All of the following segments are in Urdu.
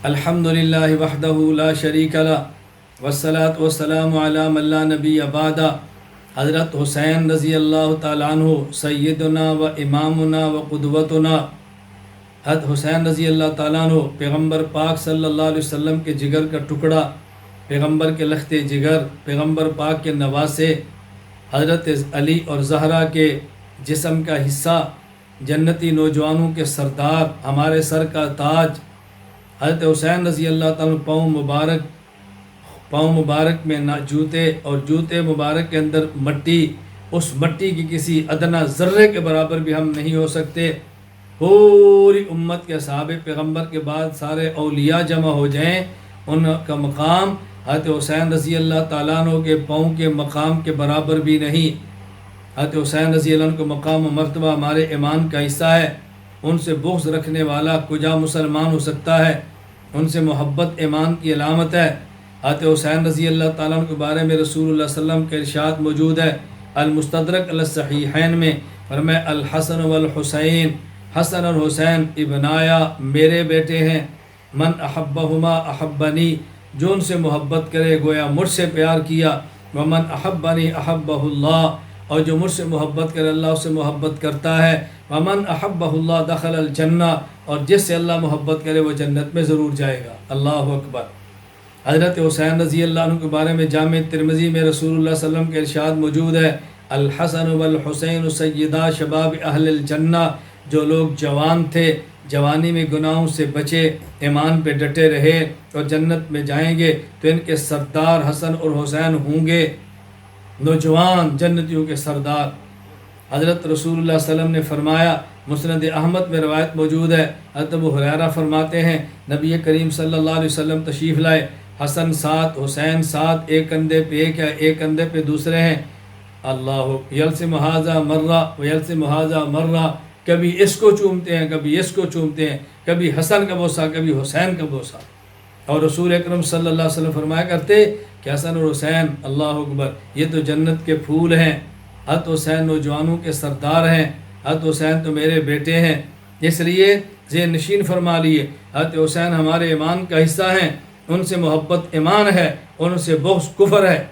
الحمدللہ وحدہ لا شریک لہ والصلاة والسلام علی من لا نبی بعدہ۔ حضرت حسین رضی اللہ تعالیٰ عنہ سیدنا و امامنا و قدوتنا۔ حضرت حسین رضی اللہ تعالیٰ عنہ پیغمبر پاک صلی اللہ علیہ وسلم کے جگر کا ٹکڑا، پیغمبر کے لخت جگر، پیغمبر پاک کے نواسے، حضرت علی اور زہرا کے جسم کا حصہ، جنتی نوجوانوں کے سردار، ہمارے سر کا تاج حضرت حسین رضی اللہ تعالیٰ عنہ پاؤں مبارک میں نہ جوتے اور جوتے مبارک کے اندر مٹی، اس مٹی کی کسی ادنا ذرے کے برابر بھی ہم نہیں ہو سکتے۔ پوری امت کے صحابہ پیغمبر کے بعد سارے اولیاء جمع ہو جائیں، ان کا مقام حضرت حسین رضی اللہ تعالیٰ عنہ کے پاؤں کے مقام کے برابر بھی نہیں۔ حضرت حسین رضی اللہ عنہ کا مقام و مرتبہ ہمارے ایمان کا حصہ ہے۔ ان سے بغض رکھنے والا کجا مسلمان ہو سکتا ہے؟ ان سے محبت ایمان کی علامت ہے۔ حضرت حسین رضی اللہ تعالیٰ عنہ کے بارے میں رسول اللہ صلی اللہ علیہ وسلم کا ارشاد موجود ہے المستدرک علی الصحیحین میں، فرمایا الحسن والحسین، حسن اور حسین ابنایا میرے بیٹے ہیں، من احبہما احبنی، جو ان سے محبت کرے گویا مجھ سے پیار کیا، ومن احبنی احبہ اللہ، اور جو مجھ سے محبت کرے اللہ اس سے محبت کرتا ہے، ومن احبہ اللہ دخل الجنہ، اور جس سے اللہ محبت کرے وہ جنت میں ضرور جائے گا۔ اللہ اکبر۔ حضرت حسین رضی اللہ عنہ کے بارے میں جامع ترمذی میں رسول اللہ صلی اللہ علیہ وسلم کے ارشاد موجود ہے الحسن والحسین سیدا شباب اہل الجنہ، جو لوگ جوان تھے، جوانی میں گناہوں سے بچے، ایمان پہ ڈٹے رہے اور جنت میں جائیں گے تو ان کے سردار حسن اور حسین ہوں گے، نوجوان جنتیوں کے سردار۔ حضرت رسول اللہ صلی اللہ علیہ وسلم نے فرمایا، مسند احمد میں روایت موجود ہے، حضرت ابو ہریرہ فرماتے ہیں نبی کریم صلی اللہ علیہ وسلم تشریف لائے، حسن ساتھ، حسین ساتھ، ایک کندھے پہ ایک ہے، ایک کندھے پہ دوسرے ہیں، اللہ یلسم ھذا مرہ ویلسم ھذا مرہ، کبھی اس کو چومتے ہیں کبھی اس کو چومتے ہیں، کبھی حسن کا بوسہ کبھی حسین کا بوسہ۔ اور رسول اکرم صلی اللہ علیہ وسلم فرمایا کرتے کہ حسن اور حسین اللہ اکبر یہ تو جنت کے پھول ہیں، حضرت حسین نوجوانوں کے سردار ہیں، حضرت حسین تو میرے بیٹے ہیں، اس لیے ذہن نشین فرما لیے حضرت حسین ہمارے ایمان کا حصہ ہیں، ان سے محبت ایمان ہے، ان سے بغض کفر ہے۔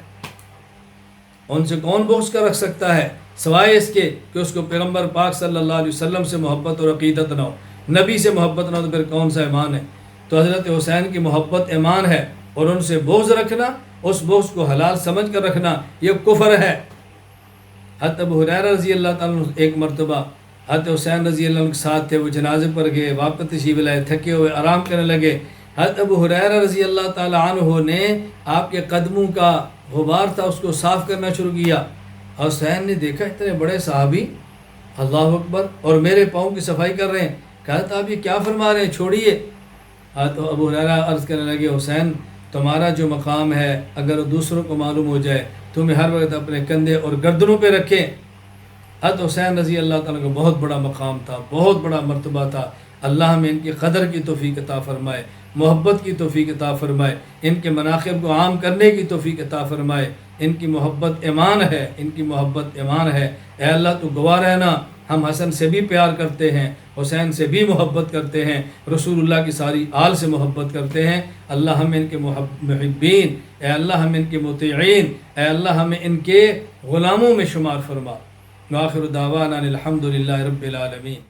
ان سے کون بغض کر رکھ سکتا ہے سوائے اس کے کہ اس کو پیغمبر پاک صلی اللہ علیہ وسلم سے محبت اور عقیدت نہ ہو، نبی سے محبت نہ ہو تو پھر کون سا ایمان ہے؟ تو حضرت حسین کی محبت ایمان ہے، اور ان سے بغض رکھنا، اس بغض کو حلال سمجھ کر رکھنا، یہ کفر ہے۔ حضرت ابو ہریرہ رضی اللہ تعالیٰ عنہ ایک مرتبہ حضرت حسین رضی اللہ عنہ کے ساتھ تھے، وہ جنازے پر گئے، واپس تشریف لائے، تھکے ہوئے آرام کرنے لگے۔ حضرت ابو ہریرہ رضی اللہ تعالیٰ عنہ نے آپ کے قدموں کا غبار تھا اس کو صاف کرنا شروع کیا۔ حسین نے دیکھا اتنے بڑے صحابی، اللہ اکبر، اور میرے پاؤں کی صفائی کر رہے ہیں، کہا تھا آپ یہ کیا فرما رہے ہیں، چھوڑیے۔ حضرت ابو ہریرہ عرض کرنے لگے حسین تمہارا جو مقام ہے اگر دوسروں کو معلوم ہو جائے تمہیں ہر وقت اپنے کندھے اور گردنوں پہ رکھیں۔ حضرت حسین رضی اللہ تعالیٰ کا بہت بڑا مقام تھا، بہت بڑا مرتبہ تھا، اللہ ہمیں ان کی قدر کی توفیق عطا فرمائے، محبت کی توفیق عطا فرمائے، ان کے مناقب کو عام کرنے کی توفیق عطا فرمائے۔ ان کی محبت ایمان ہے، ان کی محبت ایمان ہے۔ اے اللہ تو گواہ رہنا ہم حسن سے بھی پیار کرتے ہیں، حسین سے بھی محبت کرتے ہیں، رسول اللہ کی ساری آل سے محبت کرتے ہیں۔ اللہ ہم ان کے محبین، اے اللہ ہم ان کے مطیعین، اے اللہ ہمیں ان کے غلاموں میں شمار فرما۔ وآخر دعوانا الحمد للہ رب العالمین۔